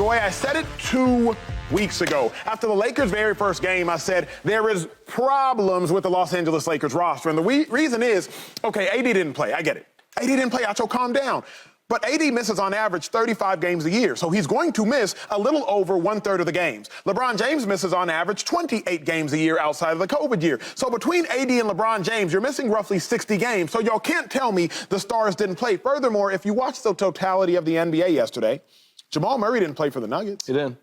Joy, I said it 2 weeks ago. After the Lakers' very first game, I said there is problems with the Los Angeles Lakers roster. And the reason is, okay, AD didn't play. I get it. AD didn't play. Acho, calm down. But AD misses on average 35 games a year, so he's going to miss a little over 1/3 of the games. LeBron James misses on average 28 games a year outside of the COVID year. So between AD and LeBron James, you're missing roughly 60 games. So y'all can't tell me the stars didn't play. Furthermore, if you watch the totality of the NBA yesterday, Jamal Murray didn't play for the Nuggets. He didn't.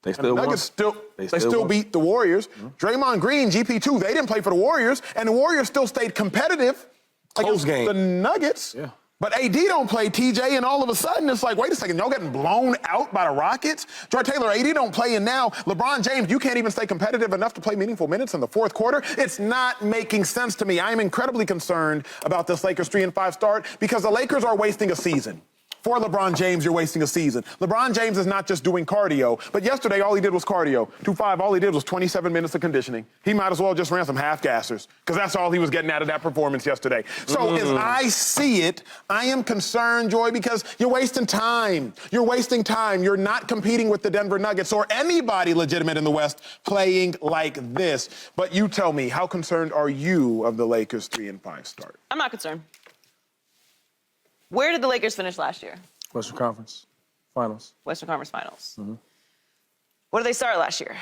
They still won. Nuggets still beat the Warriors. Draymond Green, GP2, they didn't play for the Warriors, and the Warriors still stayed competitive against the Nuggets. Yeah. But AD don't play, TJ, and all of a sudden it's like, wait a second, y'all getting blown out by the Rockets? Troy Taylor, AD don't play, and now LeBron James, you can't even stay competitive enough to play meaningful minutes in the fourth quarter? It's not making sense to me. I am incredibly concerned about this Lakers 3-5 start because the Lakers are wasting a season. For LeBron James, you're wasting a season. LeBron James is not just doing cardio, but yesterday all he did was cardio. 2-5, all he did was 27 minutes of conditioning. He might as well just ran some half-gassers because that's all he was getting out of that performance yesterday. So as I see it, I am concerned, Joy, because you're wasting time. You're wasting time. You're not competing with the Denver Nuggets or anybody legitimate in the West playing like this. But you tell me, how concerned are you of the Lakers 3-5 start? I'm not concerned. Where did the Lakers finish last year? Western Conference Finals. Western Conference Finals. What did they start last year?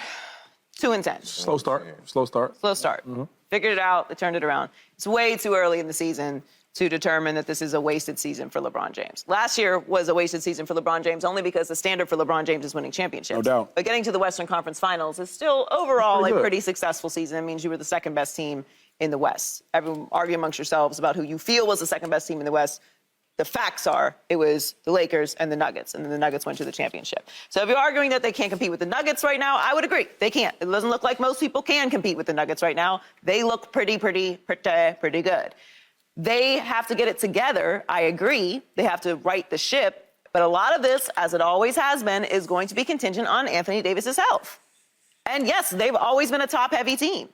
2-10. Slow start. Slow start. Slow start. Figured it out. They turned it around. It's way too early in the season to determine that this is a wasted season for LeBron James. Last year was a wasted season for LeBron James only because the standard for LeBron James is winning championships. No doubt. But getting to the Western Conference Finals is still overall a pretty successful season. It means you were the second best team in the West. Everyone argue amongst yourselves about who you feel was the second best team in the West. The facts are it was the Lakers and the Nuggets, and then the Nuggets went to the championship. So if you're arguing that they can't compete with the Nuggets right now, I would agree. They can't. It doesn't look like most people can compete with the Nuggets right now. They look pretty good. They have to get it together. I agree. They have to right the ship. But a lot of this, as it always has been, is going to be contingent on Anthony Davis's health. And yes, they've always been a top-heavy team.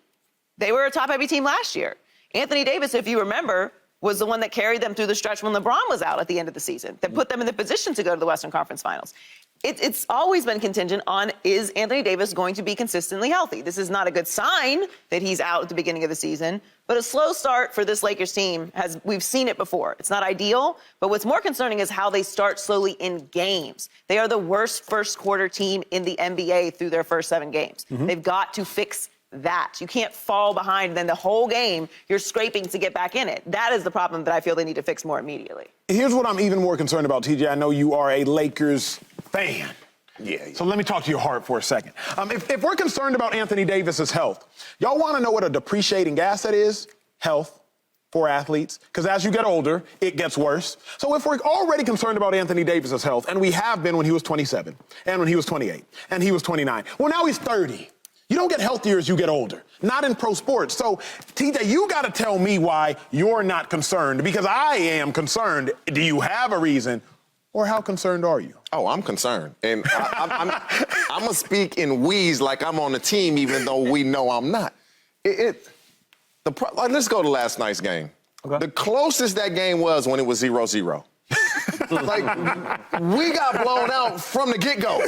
They were a top-heavy team last year. Anthony Davis, if you remember, was the one that carried them through the stretch when LeBron was out at the end of the season, that put them in the position to go to the Western Conference Finals. It's always been contingent on, is Anthony Davis going to be consistently healthy? This is not a good sign that he's out at the beginning of the season, but a slow start for this Lakers team, we've seen it before. It's not ideal, but what's more concerning is how they start slowly in games. They are the worst first quarter team in the NBA through their first 7 games. They've got to fix that. You can't fall behind, and then the whole game you're scraping to get back in it. That is the problem that I feel they need to fix more immediately. Here's what I'm even more concerned about, TJ. I know you are a Lakers fan. Yeah. So let me talk to your heart for a second. If we're concerned about Anthony Davis's health, y'all want to know what a depreciating asset is? Health for athletes. Because as you get older, it gets worse. So if we're already concerned about Anthony Davis's health, and we have been when he was 27, and when he was 28, and he was 29, well, now he's 30. You don't get healthier as you get older, not in pro sports. So, TJ, you got to tell me why you're not concerned, because I am concerned. Do you have a reason, or how concerned are you? Oh, I'm concerned. And I'm going to speak in wheeze like I'm on the team, even though we know I'm not. Let's go to last night's game. Okay. The closest that game was when it was 0-0. Like, we got blown out from the get-go.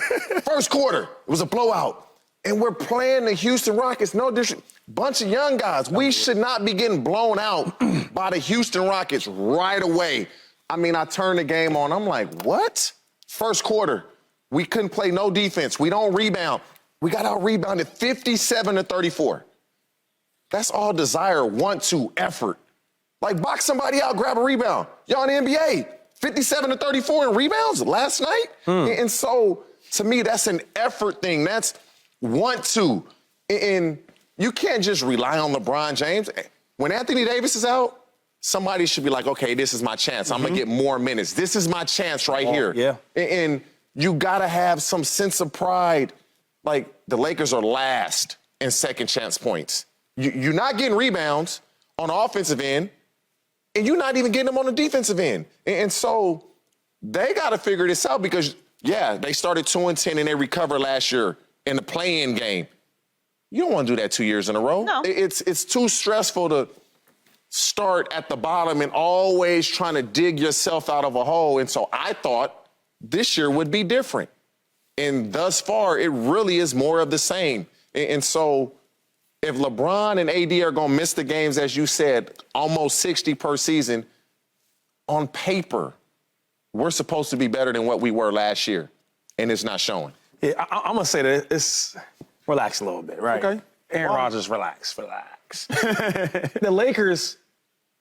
First quarter, it was a blowout. And we're playing the Houston Rockets, no disrespect, bunch of young guys. We should not be getting blown out by the Houston Rockets right away. I mean, I turned the game on. I'm like, what? First quarter, we couldn't play no defense. We don't rebound. We got out-rebounded 57-34. That's all desire, want to, effort. Like, box somebody out, grab a rebound. Y'all in the NBA, 57-34 in rebounds last night? And so, to me, that's an effort thing. That's want to. And you can't just rely on LeBron James. When Anthony Davis is out, somebody should be like, okay, this is my chance. I'm going to get more minutes. This is my chance right here. Yeah. And you got to have some sense of pride. Like, the Lakers are last in second chance points. You're not getting rebounds on the offensive end, and you're not even getting them on the defensive end. And so they got to figure this out because, yeah, they started 2-10 and they recovered last year in the play-in game. You don't want to do that 2 years in a row. No. It's too stressful to start at the bottom and always trying to dig yourself out of a hole. And so I thought this year would be different. And thus far, it really is more of the same. And so if LeBron and AD are going to miss the games, as you said, almost 60 per season, on paper, we're supposed to be better than what we were last year, and it's not showing. Yeah, I'm going to say that it's relax a little bit, right? Okay. Aaron Rodgers, relax. The Lakers,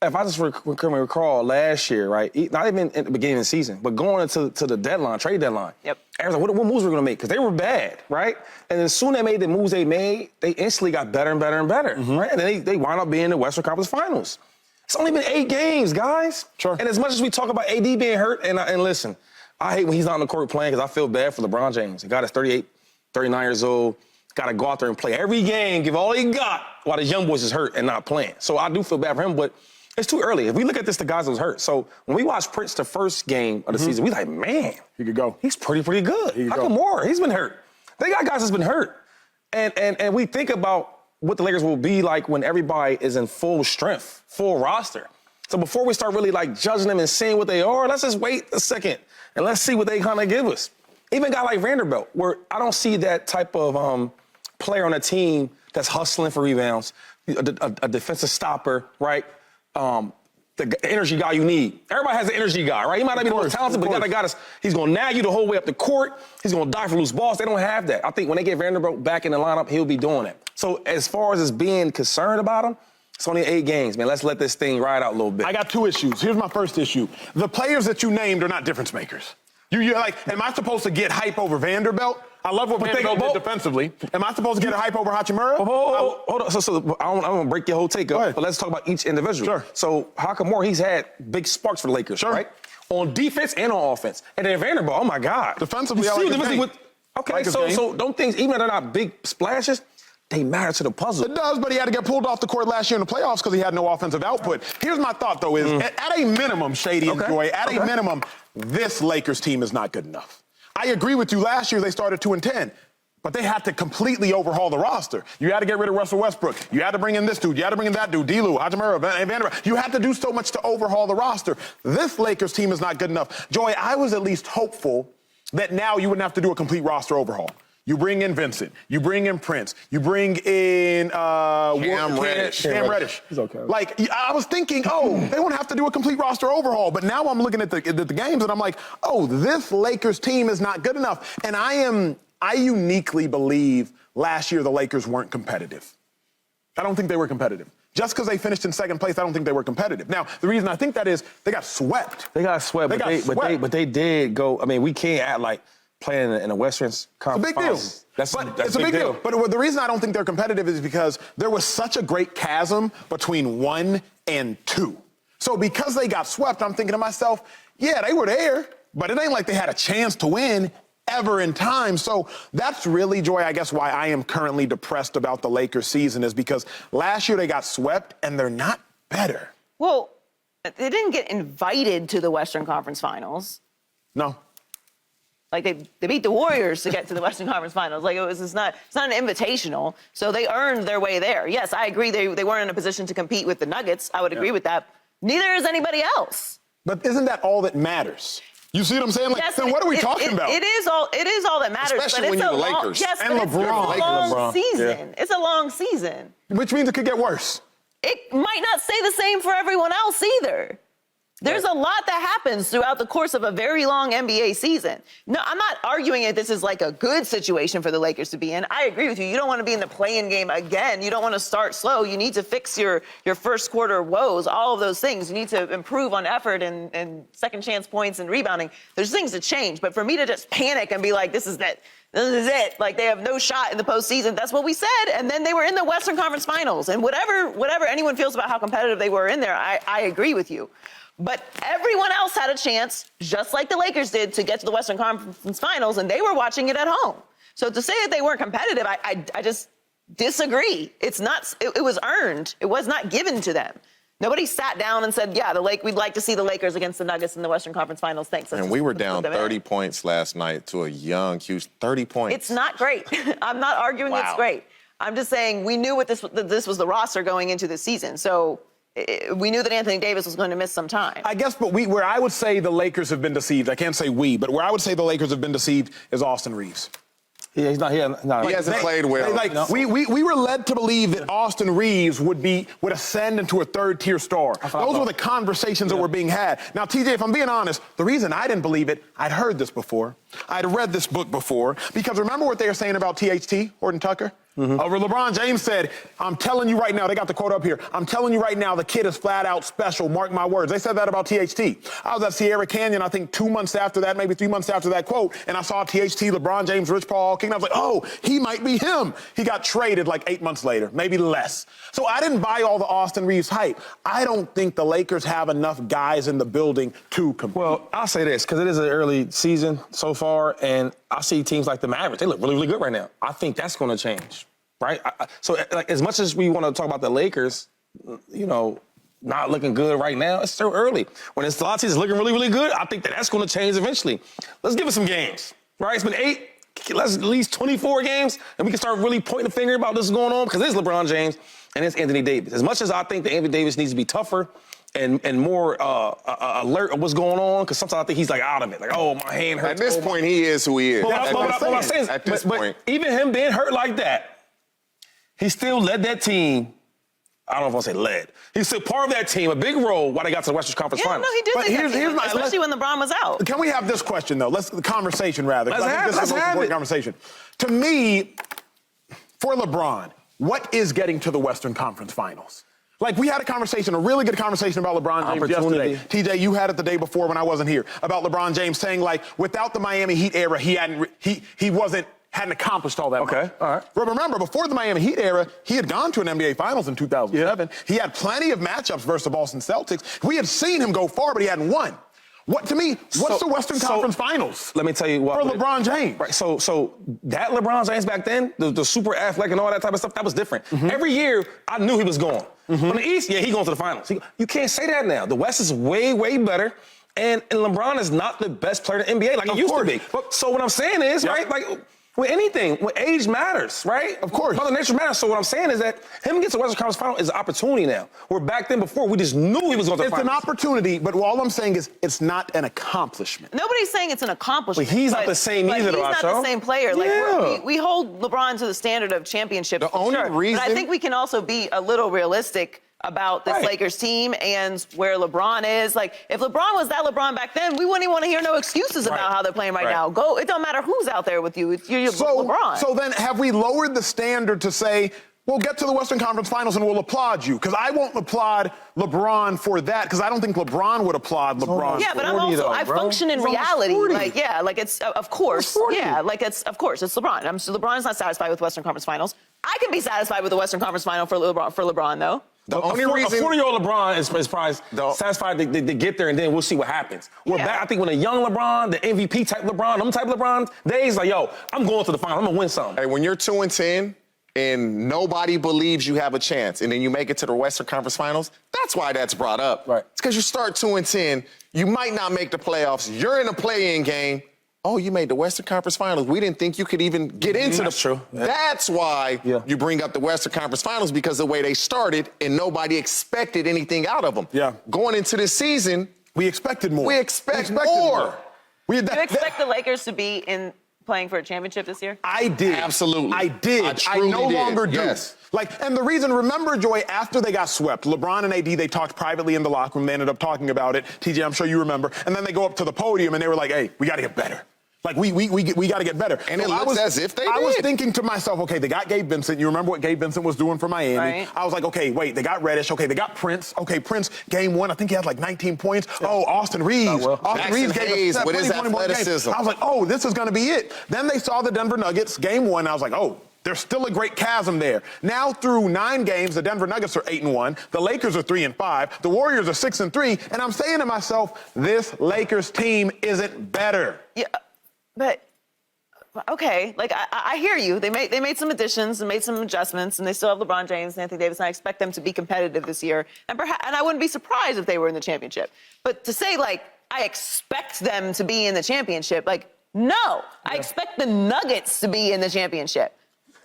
if I just recall last year, right, not even at the beginning of the season, but going into the deadline, trade deadline. Yep. Everyone's like, what moves we're going to make? Because they were bad, right? And as soon as they made the moves they made, they instantly got better and better and better, right? And then they wound up being in the Western Conference Finals. It's only been 8 games, guys. Sure. And as much as we talk about AD being hurt, and listen, I hate when he's not on the court playing because I feel bad for LeBron James. The guy that's 38, 39 years old, got to go out there and play every game, give all he got while the young boys is hurt and not playing. So I do feel bad for him, but it's too early. If we look at this, the guys that was hurt. So when we watched Prince the first game of the season, we like, man, He could go. he's pretty good. How come more? He's been hurt. They got guys that's been hurt. And we think about what the Lakers will be like when everybody is in full strength, full roster. So before we start really like judging them and seeing what they are, let's just wait a second and let's see what they kind of give us. Even a guy like Vanderbilt, where I don't see that type of player on a team that's hustling for rebounds, a defensive stopper, right? The energy guy you need. Everybody has an energy guy, right? He might not be the most talented, but the guy that's he's going to nag you the whole way up the court. He's going to die for loose balls. They don't have that. I think when they get Vanderbilt back in the lineup, he'll be doing it. So as far as us being concerned about him, it's only 8 games, man. Let's let this thing ride out a little bit. I got 2 issues. Here's my first issue. The players that you named are not difference makers. You're like, am I supposed to get hype over Vanderbilt? I love what Vanderbilt did defensively. Am I supposed to get a hype over Houshmandzadeh? Hold on. So I'm going to break your whole take up, but let's talk about each individual. Sure. So Houshmandzadeh, he's had big sparks for the Lakers, right? On defense and on offense. And then Vanderbilt, oh, my God. Defensively, I like his game. Okay, so don't things, even though they're not big splashes, they matter to the puzzle. It does, but he had to get pulled off the court last year in the playoffs because he had no offensive output. Here's my thought, though, is at a minimum, Shady and Joy, at a minimum, this Lakers team is not good enough. I agree with you. Last year, they started 2-10. But they had to completely overhaul the roster. You had to get rid of Russell Westbrook. You had to bring in this dude. You had to bring in that dude, D-Lou, Houshmandzadeh, Vanderbilt. You had to do so much to overhaul the roster. This Lakers team is not good enough. Joy, I was at least hopeful that now you wouldn't have to do a complete roster overhaul. You bring in Vincent. You bring in Prince. You bring in Cam Reddish. Cam Reddish. He's okay. Like, I was thinking, they won't have to do a complete roster overhaul. But now I'm looking at the games, and I'm like, this Lakers team is not good enough. And I uniquely believe last year the Lakers weren't competitive. I don't think they were competitive. Just because they finished in second place, I don't think they were competitive. Now, the reason I think that is they got swept. They got swept, but they did go. I mean, we can't act like playing in the Western Conference. It's a big deal. That's it's a big deal. But the reason I don't think they're competitive is because there was such a great chasm between 1 and 2. So because they got swept, I'm thinking to myself, yeah, they were there, but it ain't like they had a chance to win ever in time. So that's really, Joy, I guess why I am currently depressed about the Lakers season is because last year they got swept and they're not better. Well, they didn't get invited to the Western Conference Finals. No. Like they beat the Warriors to get to the Western Conference Finals. Like it's not an invitational. So they earned their way there. Yes, I agree they weren't in a position to compete with the Nuggets. I would agree with that. Neither is anybody else. But isn't that all that matters? You see what I'm saying? Like, yes, then what are we talking about? It is all that matters. Especially but when it's you're a the long, Lakers. yes, And but LeBron. It's a long season. Yeah. It's a long season. Which means it could get worse. It might not stay the same for everyone else either. There's a lot that happens throughout the course of a very long NBA season. No, I'm not arguing that this is like a good situation for the Lakers to be in. I agree with you. You don't want to be in the play-in game again. You don't want to start slow. You need to fix your first quarter woes, all of those things. You need to improve on effort and second chance points and rebounding. There's things to change. But for me to just panic and be like, this is it. Like, they have no shot in the postseason. That's what we said. And then they were in the Western Conference Finals. And whatever anyone feels about how competitive they were in there, I agree with you. But everyone else had a chance, just like the Lakers did, to get to the Western Conference Finals, and they were watching it at home. So to say that they weren't competitive, I just disagree. It's not. It was earned. It was not given to them. Nobody sat down and said, yeah, we'd like to see the Lakers against the Nuggets in the Western Conference Finals. Thanks. And we were down 30 points last night to a young Houston. 30 points. It's not great. I'm not arguing it's great. I'm just saying we knew that this was the roster going into the season. So we knew that Anthony Davis was going to miss some time. I guess, but where I would say the Lakers have been deceived, I can't say we, but where I would say the Lakers have been deceived is Austin Reaves. Yeah, he's not here. He hasn't played well. We were led to believe that Austin Reaves would ascend into a third-tier star. Those were the conversations that were being had. Now, TJ, if I'm being honest, the reason I didn't believe it, I'd heard this before. I'd read this book before. Because remember what they were saying about THT, Horton Tucker? Over LeBron James said, I'm telling you right now, they got the quote up here, I'm telling you right now, the kid is flat out special, mark my words. They said that about THT. I was at Sierra Canyon, I think 2 months after that, maybe 3 months after that quote, and I saw THT, LeBron James, Rich Paul King. I was like, oh, he might be him. He got traded like 8 months later, maybe less. So I didn't buy all the Austin Reaves hype. I don't think the Lakers have enough guys in the building to compete. Well, I'll say this, because it is an early season so far, and I see teams like the Mavericks, they look really, really good right now. I think that's going to change. Right? So, like, as much as we want to talk about the Lakers, not looking good right now, it's still early. When it's a lot of teams looking really, really good, I think that's going to change eventually. Let's give it some games, right? It's been 8, let's at least 24 games, and we can start really pointing the finger about this going on, because it's LeBron James and it's Anthony Davis. As much as I think that Anthony Davis needs to be tougher and more alert of what's going on, because sometimes I think he's like out of it. Like, oh, my hand hurts. At this point, he is who he is. But even him being hurt like that, he still led that team. I don't know if I want to say led. He's still part of that team, a big role while they got to the Western Conference Finals. No, he did. But especially when LeBron was out. Can we have this question, though? The conversation, rather. Let's have this is the most important conversation. To me, for LeBron, what is getting to the Western Conference Finals? Like, we had a really good conversation about LeBron James yesterday. TJ, you had it the day before when I wasn't here, about LeBron James saying, like, without the Miami Heat era, he hadn't accomplished all that much. Okay, all right. But remember, before the Miami Heat era, he had gone to an NBA Finals in 2007. Yeah. He had plenty of matchups versus the Boston Celtics. We had seen him go far, but he hadn't won. What's the Western Conference Finals? Let me tell you what. For LeBron James. Right, so that LeBron James back then, the super athletic and all that type of stuff, that was different. Every year, I knew he was going. On the East, he going to the Finals. You can't say that now. The West is way, way better. And LeBron is not the best player in the NBA like he used to be. So what I'm saying is, right, like, with anything, with age matters, right? Of course. Mother Nature matters. So what I'm saying is that him getting to the Western Conference Final is an opportunity now. Where back then, before, we just knew he was going to the Finals. It's an opportunity, but all I'm saying is it's not an accomplishment. Nobody's saying it's an accomplishment. But he's not the same either, though, he's not the same player. Like, we hold LeBron to the standard of championships. The only reason... But I think we can also be a little realistic about this Lakers team and where LeBron is. Like, if LeBron was that LeBron back then, we wouldn't even want to hear no excuses about how they're playing right now. It don't matter who's out there with you. You're LeBron. So then have we lowered the standard to say, we'll get to the Western Conference Finals and we'll applaud you? Because I won't applaud LeBron for that, because I don't think LeBron would applaud LeBron. Yeah, but I function in reality. It's of course. Yeah, of course it's LeBron. LeBron's not satisfied with Western Conference Finals. I can be satisfied with the Western Conference Final for LeBron though. The only reason a 40-year-old LeBron is probably satisfied to get there, and then we'll see what happens. I think when a young LeBron, the MVP type LeBron, them type LeBron days, like, yo, I'm going to the final. I'm gonna win something. Hey, when you're 2-10 and nobody believes you have a chance, and then you make it to the Western Conference Finals, that's why that's brought up. Right. It's because you start 2-10, you might not make the playoffs. You're in a play-in game. Oh, you made the Western Conference Finals. We didn't think you could even get into That's true. That's why you bring up the Western Conference Finals, because the way they started and nobody expected anything out of them. Yeah. Going into this season, we expected more. We expected more. Do you expect the Lakers to be playing for a championship this year? I did. Absolutely. I did. I no longer do. Yes. And the reason, remember, Joy, after they got swept, LeBron and AD, they talked privately in the locker room. They ended up talking about it. TJ, I'm sure you remember. And then they go up to the podium and they were like, hey, we got to get better. Like, we got to get better. And it looks as if they did. I was thinking to myself, okay, they got Gabe Vincent. You remember what Gabe Vincent was doing for Miami. Right. I was like, okay, wait, they got Reddish. Okay, they got Prince. Okay, Prince, game one, I think he had like 19 points. Yeah. Oh, Austin Reaves. Austin Reaves gave us with his athleticism. I was like, oh, this is going to be it. Then they saw the Denver Nuggets, game one. I was like, oh, there's still a great chasm there. Now through 9 games, the Denver Nuggets are 8-1. The Lakers are 3-5. The Warriors are 6-3. And I'm saying to myself, this Lakers team isn't better. Yeah, but... Okay, like I hear you. They made some additions and made some adjustments, and they still have LeBron James and Anthony Davis, and I expect them to be competitive this year. And I wouldn't be surprised if they were in the championship. But to say, like, I expect them to be in the championship, like, no. I expect the Nuggets to be in the championship.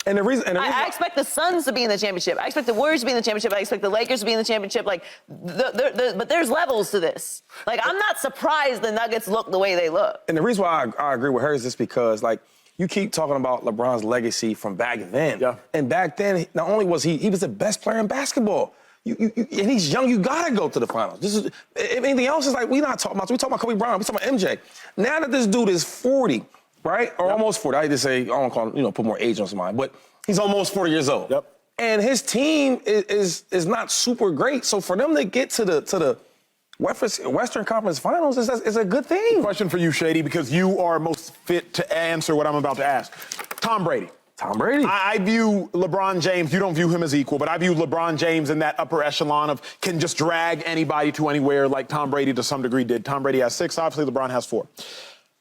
And the reason I expect the Suns to be in the championship. I expect the Warriors to be in the championship. I expect the Lakers to be in the championship. Like, but there's levels to this. Like, I'm not surprised the Nuggets look the way they look. And the reason why I agree with her is just because, like, you keep talking about LeBron's legacy from back then. Yeah. And back then, not only was he was the best player in basketball. And he's young, you gotta go to the finals. If anything else is like, we talking about Kobe Bryant, we talking about MJ. Now that this dude is 40, right? Or almost 40. I hate to say, I don't call him, put more age on somebody, but he's almost 40 years old. Yep. And his team is not super great. So for them to get to the Western Conference Finals is a good thing. Question for you, Shady, because you are most fit to answer what I'm about to ask. Tom Brady. Tom Brady. I view LeBron James, you don't view him as equal, but I view LeBron James in that upper echelon of can just drag anybody to anywhere like Tom Brady to some degree did. Tom Brady has 6, obviously LeBron has 4.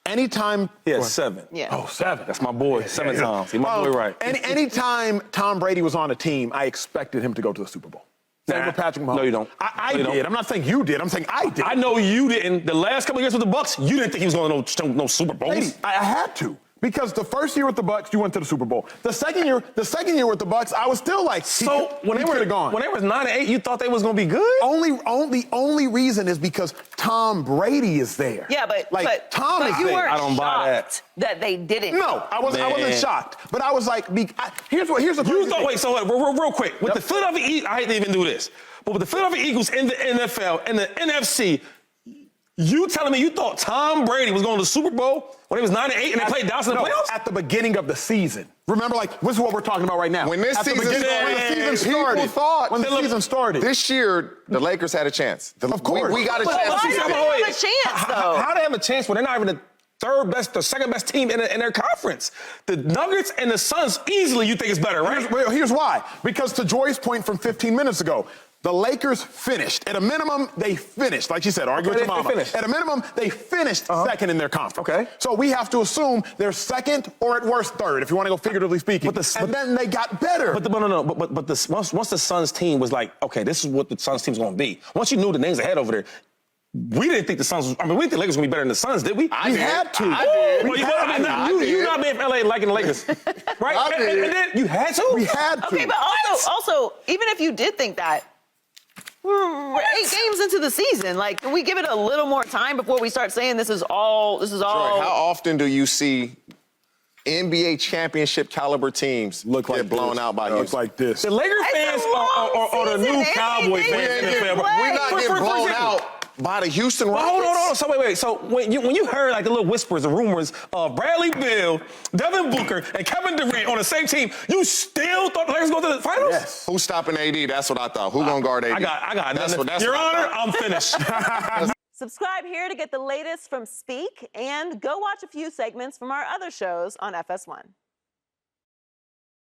Anytime... He has 7. Yeah. Oh, 7. That's my boy. 7 times. He's my boy, right. Anytime Tom Brady was on a team, I expected him to go to the Super Bowl. Same with Patrick Mahomes. No, you don't. I did. I'm not saying you did. I'm saying I did. I know you didn't. The last couple of years with the Bucks, you didn't think he was going to no Super Bowls. Lady, I had to. Because the first year with the Bucks, you went to the Super Bowl. The second year with the Bucks, I was still like, so when they were gone. When they was 9-8, you thought they was gonna be good? Only reason is because Tom Brady is there. Yeah, but Tom is you there. weren't I don't buy that they didn't. No, I wasn't shocked. But I was like, here's the You crazy thought, thing. wait, so real quick. With the Philadelphia Eagles, I hate to even do this, but with the Philadelphia Eagles in the NFL and the NFC, you telling me you thought Tom Brady was going to the Super Bowl when he was 9-8 and they played Dallas in the playoffs? At the beginning of the season. Remember, this is what we're talking about right now. When this At the season beginning- started, when the season people started. thought When the season started. This year, the Lakers had a chance. Of course. We got a But chance. why to don't get they there. have a chance, though? How they have a chance when they're not even the second best team in their conference? The Nuggets and the Suns easily you think is better, right? Here's why. Because to Joy's point from 15 minutes ago, the Lakers finished. At a minimum, they finished. Like you said, argue with your mama. finished. At a minimum, they finished second in their conference. Okay. So we have to assume they're second or at worst third, if you want to go figuratively speaking. And then they got better. But once the Suns team was like, okay, this is what the Suns team's going to be. Once you knew the names ahead over there, we didn't think the Suns was, we didn't think the Lakers were going to be better than the Suns, did we? We had to. I did. Well, you not being from LA liking the Lakers, right? I did. And then you had to? We had to. Okay, but also, even if you did think that, we're 8 games into the season. Like, can we give it a little more time before we start saying this is all? Joy, how often do you see NBA championship caliber teams get blown out by Houston? Look like this. The Lakers fans are the new Cowboy fans in the NFL. We're not getting blown example, out by the Houston Rockets. Hold on. So wait. So when you heard like the little whispers, the rumors of Bradley Beal, Devin Booker, and Kevin Durant on the same team, you still thought the Lakers go to the finals? Yes. Who's stopping AD? That's what I thought. Who gonna guard AD? I got. That's Your what I Honor, I'm finished. Subscribe here to get the latest from Speak, and go watch a few segments from our other shows on FS1.